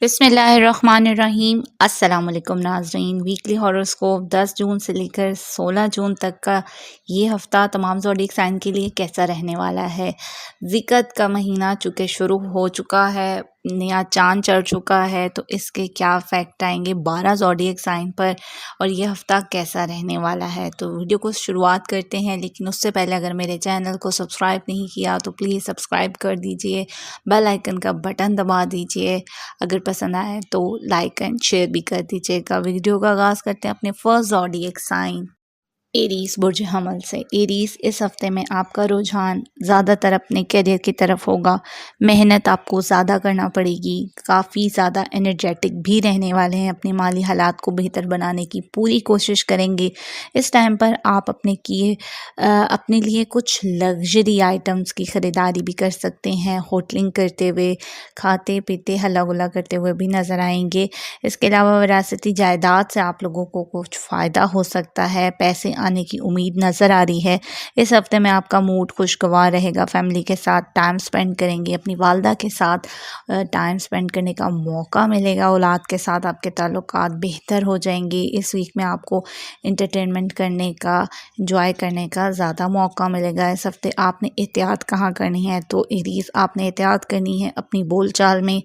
بسم اللہ الرحمن الرحیم۔ السلام علیکم ناظرین، ویکلی ہاروسکوپ 10 جون سے لے کر 16 جون تک کا یہ ہفتہ تمام زوڈیک سائن کے لیے کیسا رہنے والا ہے۔ ذکر کا مہینہ چونکہ شروع ہو چکا ہے، نیا چاند چڑھ چکا ہے، تو اس کے کیا افیکٹ آئیں گے 12 زوڈیک سائن پر اور یہ ہفتہ کیسا رہنے والا ہے۔ تو ویڈیو کو شروعات کرتے ہیں، لیکن اس سے پہلے اگر میرے چینل کو سبسکرائب نہیں کیا تو پلیز سبسکرائب کر دیجئے، بیل آئیکن کا بٹن دبا دیجئے، اگر پسند آئے تو لائک اینڈ شیئر بھی کر دیجیے گا۔ ویڈیو کا آغاز کرتے ہیں اپنے فرسٹ زوڈیک سائن ایریز برج حمل سے۔ ایریز، اس ہفتے میں آپ کا رجحان زیادہ تر اپنے کیریئر کی طرف ہوگا۔ محنت آپ کو زیادہ کرنا پڑے گی، کافی زیادہ انرجیٹک بھی رہنے والے ہیں، اپنے مالی حالات کو بہتر بنانے کی پوری کوشش کریں گے۔ اس ٹائم پر آپ اپنے لیے کچھ لگژری آئٹمز کی خریداری بھی کر سکتے ہیں، ہوٹلنگ کرتے ہوئے، کھاتے پیتے ہلا گلا کرتے ہوئے بھی نظر آئیں گے۔ اس کے علاوہ وراثتی جائیداد سے آپ لوگوں کو کچھ فائدہ ہو سکتا ہے، پیسے آنے کی امید نظر آ رہی ہے۔ اس ہفتے میں آپ کا موڈ خوشگوار رہے گا، فیملی کے ساتھ ٹائم سپینڈ کریں گے، اپنی والدہ کے ساتھ ٹائم سپینڈ کرنے کا موقع ملے گا، اولاد کے ساتھ آپ کے تعلقات بہتر ہو جائیں گے۔ اس ویک میں آپ کو انٹرٹینمنٹ کرنے کا، انجوائے کرنے کا زیادہ موقع ملے گا۔ اس ہفتے آپ نے احتیاط کہاں کرنی ہے تو ایریز، آپ نے احتیاط کرنی ہے اپنی بول چال میں،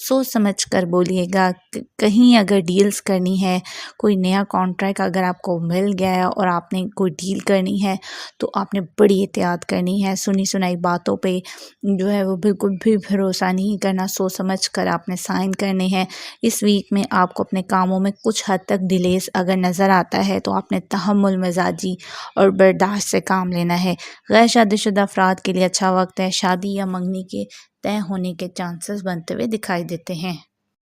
سوچ سمجھ کر بولیے گا۔ کہیں اگر ڈیلز کرنی ہے، کوئی نیا کانٹریکٹ اگر آپ کو مل گیا ہے اور آپ نے کوئی ڈیل کرنی ہے تو آپ نے بڑی احتیاط کرنی ہے، سنی سنائی باتوں پہ جو ہے وہ بالکل بھی بھروسہ نہیں کرنا، سوچ سمجھ کر آپ نے سائن کرنے ہیں۔ اس ویک میں آپ کو اپنے کاموں میں کچھ حد تک ڈیلیز اگر نظر آتا ہے تو آپ نے تحمل مزاجی اور برداشت سے کام لینا ہے۔ غیر شادی شدہ افراد کے لیے اچھا وقت ہے، شادی یا منگنی کے طے ہونے کے چانسز بنتے ہوئے دکھائی دیتے ہیں۔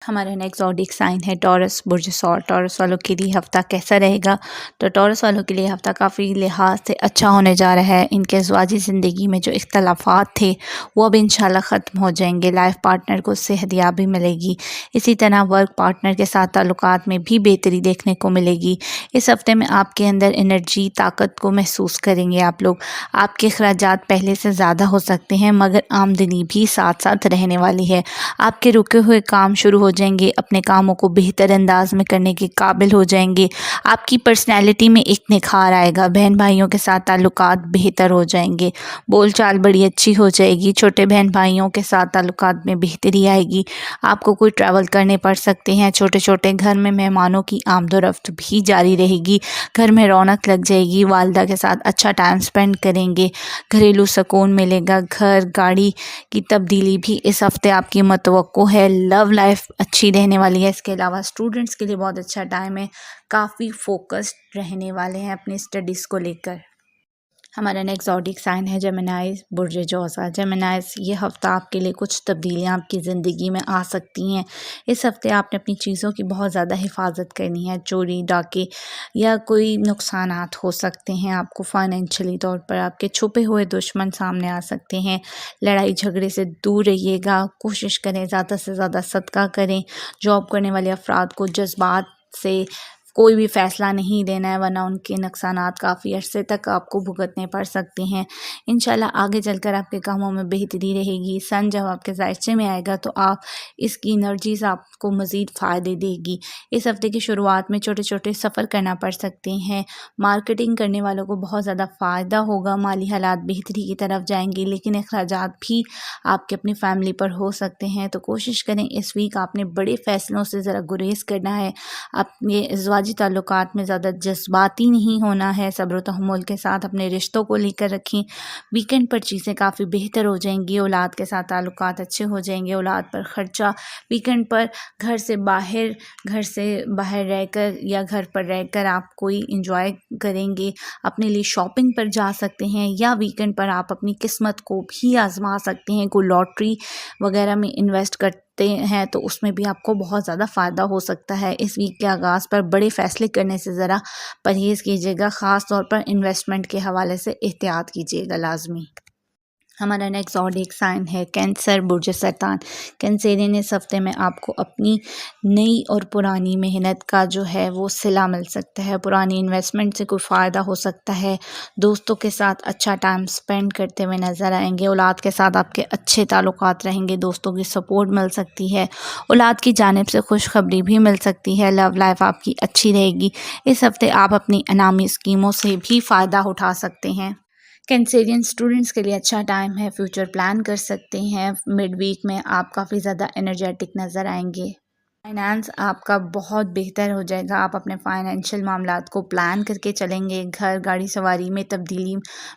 ہمارا نیکسٹ زوڈیک سائن ہے ٹورس برج ثور۔ ٹورس والوں کے لیے ہفتہ کیسا رہے گا؟ تو ٹورس والوں کے لیے ہفتہ کافی لحاظ سے اچھا ہونے جا رہا ہے۔ ان کے ازواجی زندگی میں جو اختلافات تھے وہ اب انشاءاللہ ختم ہو جائیں گے، لائف پارٹنر کو صحت یابی ملے گی، اسی طرح ورک پارٹنر کے ساتھ تعلقات میں بھی بہتری دیکھنے کو ملے گی۔ اس ہفتے میں آپ کے اندر انرجی، طاقت کو محسوس کریں گے آپ لوگ۔ آپ کے اخراجات پہلے سے زیادہ ہو سکتے ہیں مگر آمدنی بھی ساتھ ساتھ رہنے والی ہے۔ آپ کے رکے ہوئے کام شروع ہو جائیں گے، اپنے کاموں کو بہتر انداز میں کرنے کے قابل ہو جائیں گے۔ آپ کی پرسنالٹی میں ایک نکھار آئے گا، بہن بھائیوں کے ساتھ تعلقات بہتر ہو جائیں گے، بول چال بڑی اچھی ہو جائے گی، چھوٹے بہن بھائیوں کے ساتھ تعلقات میں بہتری آئے گی۔ آپ کو کوئی ٹریول کرنے پڑ سکتے ہیں، چھوٹے چھوٹے گھر میں مہمانوں کی آمد و رفت بھی جاری رہے گی، گھر میں رونق لگ جائے گی، والدہ کے ساتھ اچھا ٹائم سپینڈ کریں گے، گھریلو سکون ملے گا۔ گھر گاڑی کی تبدیلی بھی اس ہفتے آپ کی متوقع ہے۔ لو لائف اچھی رہنے والی ہے۔ اس کے علاوہ اسٹوڈنٹس کے لیے بہت اچھا ٹائم ہے، کافی فوکسڈ رہنے والے ہیں اپنی اسٹڈیز کو لے کر۔ ہمارا نیکسٹ زوڈیک سائن ہے جیمنائی برج جوزا۔ جیمنائیز، یہ ہفتہ آپ کے لیے کچھ تبدیلیاں آپ کی زندگی میں آ سکتی ہیں۔ اس ہفتے آپ نے اپنی چیزوں کی بہت زیادہ حفاظت کرنی ہے، چوری ڈاکے یا کوئی نقصانات ہو سکتے ہیں آپ کو فائنینشلی طور پر، آپ کے چھپے ہوئے دشمن سامنے آ سکتے ہیں۔ لڑائی جھگڑے سے دور رہیے گا، کوشش کریں زیادہ سے زیادہ صدقہ کریں۔ جاب کرنے والے افراد کو جذبات سے کوئی بھی فیصلہ نہیں لینا ہے ورنہ ان کے نقصانات کافی عرصے تک آپ کو بھگتنے پڑ سکتے ہیں۔ انشاءاللہ آگے چل کر آپ کے کاموں میں بہتری رہے گی۔ سن جب آپ کے ذائچے میں آئے گا تو آپ اس کی انرجیز آپ کو مزید فائدے دے گی۔ اس ہفتے کی شروعات میں چھوٹے چھوٹے سفر کرنا پڑ سکتے ہیں۔ مارکیٹنگ کرنے والوں کو بہت زیادہ فائدہ ہوگا، مالی حالات بہتری کی طرف جائیں گے، لیکن اخراجات بھی آپ کے اپنی فیملی پر ہو سکتے ہیں، تو کوشش کریں اس ویک آپ نے بڑے فیصلوں سے ذرا گریز کرنا ہے۔ اپنے ازواجی تعلقات میں زیادہ جذباتی نہیں ہونا ہے، صبر و تحمل کے ساتھ اپنے رشتوں کو لے کر رکھیں۔ ویکنڈ پر چیزیں کافی بہتر ہو جائیں گی، اولاد کے ساتھ تعلقات اچھے ہو جائیں گے، اولاد پر خرچہ ویکنڈ پر گھر سے باہر رہ کر یا گھر پر رہ کر آپ کوئی انجوائے کریں گے، اپنے لیے شاپنگ پر جا سکتے ہیں، یا ویکنڈ پر آپ اپنی قسمت کو بھی آزما سکتے ہیں، کوئی لاٹری وغیرہ میں انویسٹ کرتے ہیں تو اس میں بھی آپ کو بہت زیادہ فائدہ ہو سکتا ہے۔ اس ویک کے آغاز پر بڑے فیصلے کرنے سے ذرا پرہیز کیجیے گا، خاص طور پر انویسٹمنٹ کے حوالے سے احتیاط کیجیے گا لازمی۔ हमारा नेक्स्ट ज़ोडिएक साइन है कैंसर बुर्ज सरतान। कैंसेरियन इस हफ्ते में आपको अपनी नई और पुरानी मेहनत का जो है वो सिला मिल सकता है। पुरानी इन्वेस्टमेंट से कोई फ़ायदा हो सकता है। दोस्तों के साथ अच्छा टाइम स्पेंड करते हुए नज़र आएंगे। औलाद के साथ आपके अच्छे ताल्लुकात रहेंगे। दोस्तों की सपोर्ट मिल सकती है। औलाद की जानिब से खुशखबरी भी मिल सकती है। लव लाइफ आपकी अच्छी रहेगी। इस हफ्ते आप अपनी इनामी स्कीमों से भी फ़ायदा उठा सकते हैं। कैंसेरियन स्टूडेंट्स के लिए अच्छा टाइम है। फ्यूचर प्लान कर सकते हैं। मिड वीक में आप काफ़ी ज़्यादा एनर्जेटिक नज़र आएंगे। फाइनेंस आपका बहुत बेहतर हो जाएगा। आप अपने फाइनेंशियल मामलात को प्लान करके चलेंगे। घर गाड़ी सवारी में तब्दीली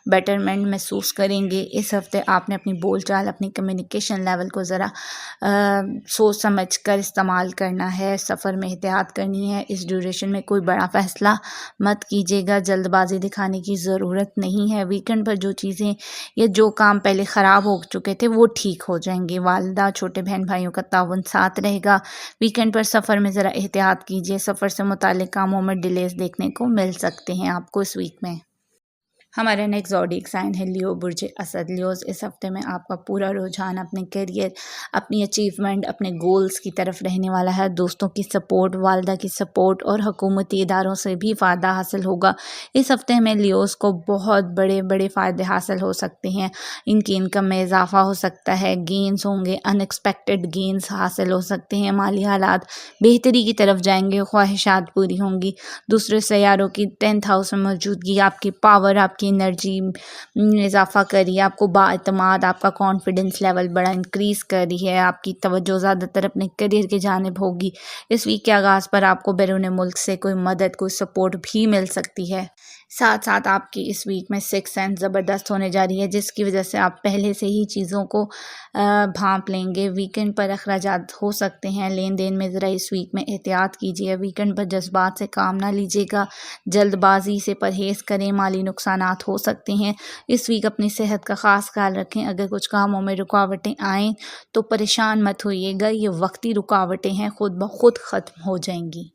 बेटरमेंट महसूस करेंगे। इस हफ्ते आपने अपनी बोलचाल अपनी कम्युनिकेशन लेवल को ज़रा सोच समझ कर इस्तेमाल करना है। सफ़र में एहतियात करनी है। इस ड्यूरेशन में कोई बड़ा फ़ैसला मत कीजिएगा। जल्दबाजी दिखाने की ज़रूरत नहीं है। वीकेंड पर जो चीज़ें या जो काम पहले ख़राब हो चुके थे वो ठीक हो जाएंगे। वालिदा छोटे बहन भाइयों का ताउन साथ रहेगा। वीकेंड पर सफ़र में ज़रा एहतियात कीजिए। सफ़र से मुताल्लिक़ कामों में डिलेस देखने को मिल सकते हैं आपको इस वीक में। हमारा नेक्स्ट ज़ोडिएक साइन है लियो बुर्ज असद। लियोज़ इस हफ्ते में आपका पूरा रुझान अपने करियर अपनी अचीवमेंट अपने गोल्स की तरफ रहने वाला है। दोस्तों की सपोर्ट वालिदा की सपोर्ट और हुकूमती इदारों से भी फ़ायदा हासिल होगा। इस हफ्ते में लियोज़ को बहुत बड़े बड़े फ़ायदे हासिल हो सकते हैं। इनकी इनकम में इजाफा हो सकता है। गेंस होंगे। अनएक्सपेक्टेड गेंस हासिल हो सकते हैं। माली हालात बेहतरी की तरफ जाएंगे। ख्वाहिशात पूरी होंगी। दूसरे सैयारों की 10th हाउस में मौजूदगी आपकी पावर आपकी एनर्जी में इजाफा करी है। आपको बाएतमाद आपका कॉन्फिडेंस लेवल बड़ा इंक्रीज़ करी है। आपकी तवज्जो ज़्यादातर अपने करियर की जानिब होगी। इस वीक के आगाज़ पर आपको बैरून मुल्क से कोई मदद कोई सपोर्ट भी मिल सकती है। साथ साथ आपकी इस वीक में सिक्स सेंस ज़बरदस्त होने जा रही है, जिसकी वजह से आप पहले से ही चीज़ों को भांप लेंगे। वीकेंड पर अखराजात हो सकते हैं। लेन देन में ज़रा इस वीक में एहतियात कीजिए। वीकेंड पर जज्बात से काम ना लीजिएगा। जल्दबाजी से परहेज़ करें। माली नुकसानात हो सकते हैं। इस वीक अपनी सेहत का ख़ास ख्याल रखें। अगर कुछ कामों में रुकावटें आएँ तो परेशान मत होइएगा। ये वक्ती रुकावटें हैं, खुद ब खुद ख़त्म हो जाएंगी।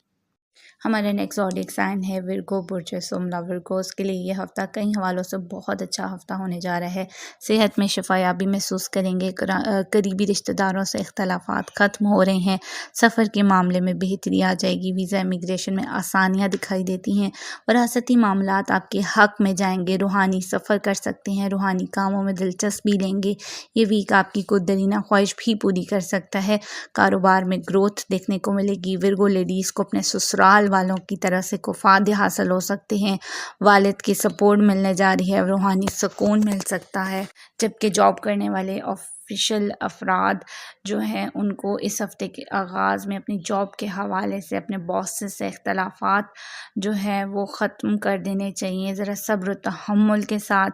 हमारे नेक्स्ट ज़ोडिएक साइन है विर्गो बुर्ज सुमला। विर्गोस के लिए ये हफ़्ता कई हवालों से बहुत अच्छा हफ़्ता होने जा रहा है। सेहत में शफायाबी महसूस करेंगे। करीबी रिश्तेदारों से इख्तलाफात ख़त्म हो रहे हैं। सफ़र के मामले में बेहतरी आ जाएगी। वीज़ा इमिग्रेशन में आसानियाँ दिखाई देती हैं। वरासती मामलात आपके हक़ में जाएंगे। रूहानी सफ़र कर सकते हैं। रूहानी कामों में दिलचस्पी लेंगे। ये वीक आपकी कोई दरीना ख्वाहिश भी पूरी कर सकता है। कारोबार में ग्रोथ देखने को मिलेगी। विर्गो लेडीज़ को अपने ससुराल वालों की तरफ से को फ़ायदे हासिल हो सकते हैं। वालिद की सपोर्ट मिलने जा रही है। रूहानी सुकून मिल सकता है। जबकि जॉब करने वाले ऑफिशियल अफराद जो हैं उनको इस हफ़्ते के आगाज़ में अपनी जॉब के हवाले से अपने बॉस से इख्तलाफात जो है वो ख़त्म कर देने चाहिए। ज़रा सब्र तहम्मुल के साथ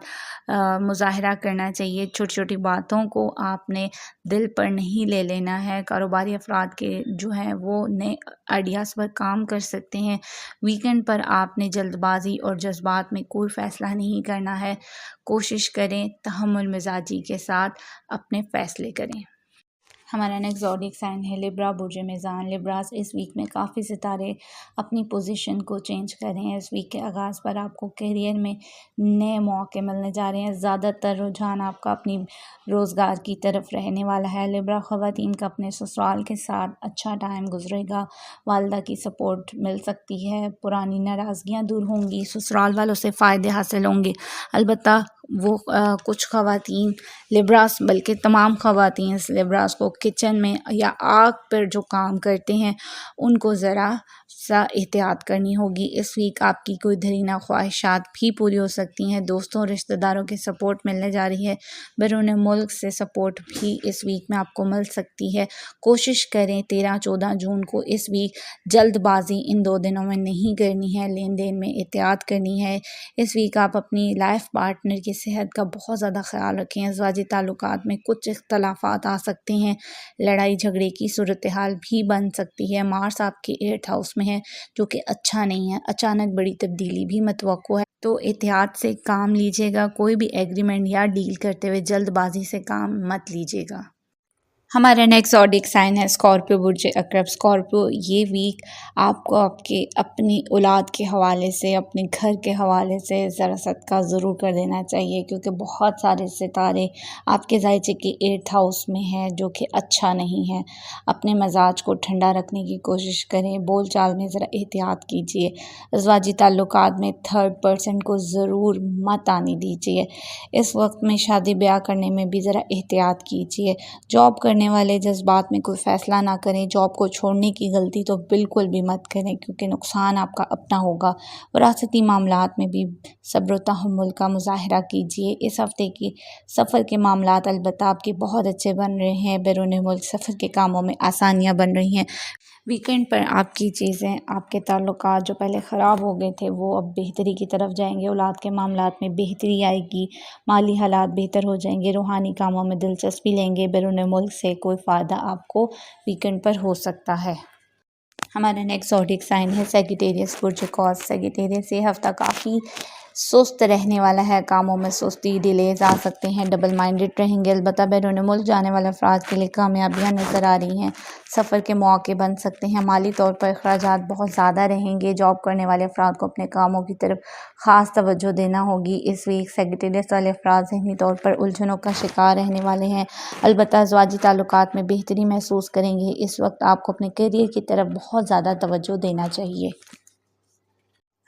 मुज़ाहरा करना चाहिए। छोटी छोटी बातों को आपने दिल पर नहीं ले लेना है। कारोबारी अफराद के जो हैं वो नए आइडियाज़ पर काम कर सकते हैं। वीकेंड पर आपने जल्दबाजी और जज्बात में कोई फ़ैसला नहीं करना है। कोशिश करें तहम्मुल मिजाजी के साथ अपने फ़ैसले करें। हमारा नेक्स्ट ज़ोडिएक साइन है लिब्रा बुर्ज मीज़ान। लिब्रास इस वीक में काफ़ी सितारे अपनी पोजीशन को चेंज कर रहे हैं। इस वीक के आगाज़ पर आपको करियर में नए मौके मिलने जा रहे हैं। ज़्यादातर रुझान आपका अपनी रोज़गार की तरफ रहने वाला है। लिब्रा ख़वातीन का अपने ससुराल के साथ अच्छा टाइम गुजरेगा। वालिदा की सपोर्ट मिल सकती है। पुरानी नाराज़गियाँ दूर होंगी। ससुराल वालों से फ़ायदे हासिल होंगे। अलबत्ता वो कुछ ख़वातीन लिब्रास बल्कि तमाम ख़वातीन लिब्रास को किचन में या आग पर जो काम करते हैं उनको ज़रा सा एहतियात करनी होगी। इस वीक आपकी कोई दरीना ख्वाहिशात भी पूरी हो सकती हैं। दोस्तों रिश्तेदारों की सपोर्ट मिलने जा रही है। बैरून मुल्क से सपोर्ट भी इस वीक में आपको मिल सकती है। कोशिश करें 13-14 जून को इस वीक जल्दबाजी इन 2 दिनों में नहीं करनी है। लेन देन में एहतियात करनी है। इस वीक आप अपनी लाइफ पार्टनर की सेहत का बहुत ज़्यादा ख्याल रखें। अज़वाजी ताल्लुकात में कुछ इख्तलाफात आ सकते हैं। लड़ाई झगड़े की सूरत हाल भी बन सकती है। मार्स आपके 8th हाउस में है जो कि अच्छा नहीं है। अचानक बड़ी तब्दीली भी मतवक्को है, तो एहतियात से काम लीजिएगा। कोई भी एग्रीमेंट या डील करते हुए जल्दबाजी से काम मत लीजिएगा। हमारा नेक्स्ट ज़ोडिएक साइन है स्कॉर्पियो बुर्ज अक़रब। स्कॉर्पियो ये वीक आपको आपके अपनी औलाद के हवाले से, अपने घर के हवाले से ज़रा सदका ज़रूर कर देना चाहिए, क्योंकि बहुत सारे सितारे आपके ज़ायचे के 8th हाउस में हैं, जो कि अच्छा नहीं है। अपने मिजाज को ठंडा रखने की कोशिश करें, बोल चाल में ज़रा एहतियात कीजिए। अज़वाजी ताल्लुकात में थर्ड पर्सन को ज़रूर मत आने दीजिए। इस वक्त में शादी ब्याह करने में भी ज़रा एहतियात कीजिए। जॉब करने वाले जज्बात में कोई फ़ैसला ना करें। जॉब को छोड़ने की गलती तो बिल्कुल भी मत करें, क्योंकि नुकसान आपका अपना होगा। वरासती मामलात में भी सब्र व तहम्मुल का मुज़ाहरा कीजिए। इस हफ़्ते की सफ़र के मामलात अलबत्ता आपके बहुत अच्छे बन रहे हैं। बैरून मुल्क सफ़र के कामों में आसानियाँ बन रही हैं। वीकेंड पर आपकी चीज़ें, आपके ताल्लुकात जो पहले ख़राब हो गए थे, वो अब बेहतरी की तरफ जाएंगे। औलाद के मामलात में बेहतरी आएगी, माली हालात बेहतर हो जाएंगे, रूहानी कामों में दिलचस्पी लेंगे। बैरून मुल्क से कोई फ़ायदा आपको वीकेंड पर हो सकता है। हमारा नेक्स्ट ज़ोडिएक साइन है सैजिटेरियस बुर्ज कॉस। सैजिटेरियस ये हफ़्ता काफ़ी सुस्त रहने वाला है। कामों में सुस्ती, डिलेज आ सकते हैं, डबल माइंडेड रहेंगे। अलबत्ता बैरून मुल्क जाने वाले अफराद के लिए कामयाबियाँ नज़र आ रही हैं। सफ़र के मौके बन सकते हैं। माली तौर पर अखराजात बहुत ज़्यादा रहेंगे। जॉब करने वाले अफराद को अपने कामों की तरफ ख़ास तवज्जो देना होगी। इस वीक सैजिटेरियस वाले अफराद ज़हनी तौर पर उलझनों का शिकार रहने वाले हैं। अलबत्ता अज़वाजी ताल्लुकात में बेहतरी महसूस करेंगे। इस वक्त आपको अपने करियर की तरफ बहुत ज़्यादा तवज्जो देना चाहिए।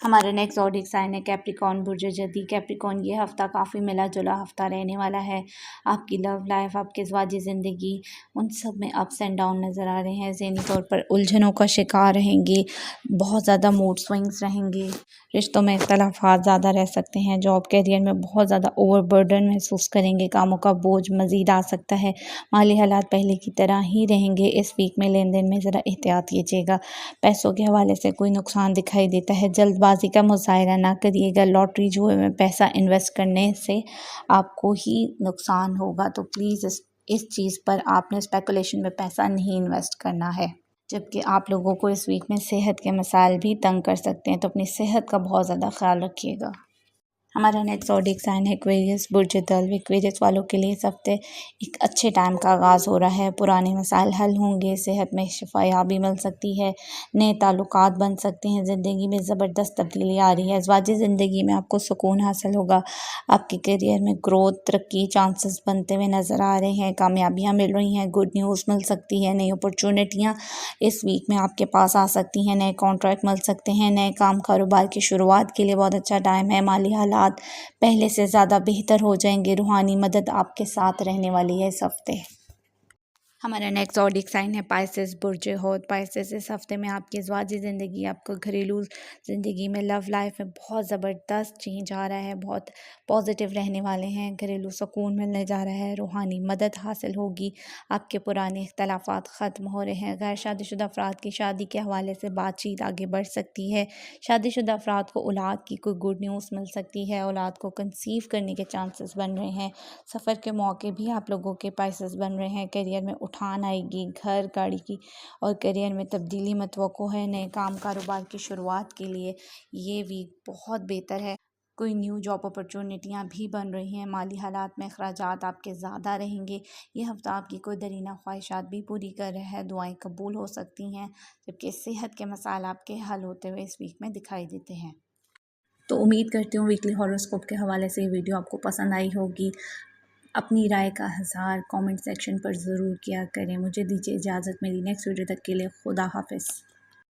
हमारा नेक्स्ट ज़ोडिएक साइन है कैप्रिकॉर्न बुर्ज जदी। कैप्रिकॉर्न ये हफ़्ता काफ़ी मिला जुला हफ़्ता रहने वाला है। आपकी लव लाइफ, आपकी ज़वाजी ज़िंदगी, उन सब में अप्स एंड डाउन नज़र आ रहे हैं। ज़हनी तौर पर उलझनों का शिकार रहेंगे, बहुत ज़्यादा मूड स्विंग्स रहेंगे, रिश्तों में इख्तलाफात ज़्यादा रह सकते हैं। जॉब कैरियर में बहुत ज़्यादा ओवरबर्डन महसूस करेंगे, कामों का बोझ मज़ीद आ सकता है। माली हालात पहले की तरह ही रहेंगे। इस वीक में लेन देन में ज़रा एहतियात कीजिएगा। पैसों के हवाले से कोई नुकसान दिखाई देता है, जल्दबाजी का मुज़ाहिरा ना करिएगा। लॉटरी जुए में पैसा इन्वेस्ट करने से आपको ही नुकसान होगा, तो प्लीज़ इस चीज़ पर आपने स्पेकुलेशन में पैसा नहीं इन्वेस्ट करना है। जबकि आप लोगों को इस वीक में सेहत के मसाइल भी तंग कर सकते हैं, तो अपनी सेहत का बहुत ज़्यादा ख्याल रखिएगा। हमारा नेक्स्ट ज़ोडिएक साइन है एक्वेरियस बुर्ज दल्व। एक्वेरियस वालों के लिए इस हफ्ते एक अच्छे टाइम का आगाज़ हो रहा है। पुराने मसाइल हल होंगे, सेहत में शिफायाबी मिल सकती है, नए ताल्लुकात बन सकते हैं, ज़िंदगी में ज़बरदस्त तब्दीली आ रही है। अज़वाजी ज़िंदगी में आपको सुकून हासिल होगा। आपके करियर में ग्रोथ, तरक्की, चांसेस बनते हुए नज़र आ रहे हैं। कामयाबियाँ मिल रही हैं, गुड न्यूज़ मिल सकती है, नई अपॉर्चुनिटियाँ इस वीक में आपके पास आ सकती हैं, नए कॉन्ट्रैक्ट मिल सकते हैं, नए काम कारोबार की शुरुआत के लिए बहुत अच्छा टाइम है। माली हालात पहले से ज़्यादा बेहतर हो जाएंगे। रूहानी मदद आपके साथ रहने वाली है इस हफ्ते। हमारा नेक्स्ट ज़ोडिएक साइन है पाइसेस बुर्ज हौत। पाइसेस इस हफ्ते में आपकी ज़वाजी ज़िंदगी, आपको घरेलू ज़िंदगी में, लव लाइफ में बहुत ज़बरदस्त चेंज आ रहा है। बहुत पॉजिटिव रहने वाले हैं, घरेलू सुकून मिलने जा रहा है, रूहानी मदद हासिल होगी, आपके पुराने इख्तलाफात ख़त्म हो रहे हैं। गैर शादीशुदा अफराद की शादी के हवाले से बातचीत आगे बढ़ सकती है। शादीशुदा अफराद को औलाद की कोई गुड न्यूज़ मिल सकती है, औलाद को कंसीव करने के चांसेस बन रहे हैं। सफ़र के मौके भी आप लोगों के पाइसेस बन रहे हैं। करियर में उठान आएगी, घर गाड़ी की और करियर में तब्दीली मतवक्को है। नए काम कारोबार की शुरुआत के लिए ये वीक बहुत बेहतर है। कोई न्यू जॉब अपॉर्चुनिटियाँ भी बन रही हैं। माली हालात में अखराजात आपके ज़्यादा रहेंगे। ये हफ्ता आपकी कोई दरीना ख्वाहिशात भी पूरी कर रहा है, दुआएं कबूल हो सकती हैं, जबकि सेहत के मसाइल आपके हल होते हुए इस वीक में दिखाई देते हैं। तो उम्मीद करती हूँ वीकली हॉरोस्कोप के हवाले से ये वीडियो आपको पसंद आई होगी। अपनी राय का इज़हार कमेंट सेक्शन पर ज़रूर किया करें। मुझे दीजिए इजाज़त, मेरी नेक्स्ट वीडियो तक के लिए खुदा हाफ़िज़।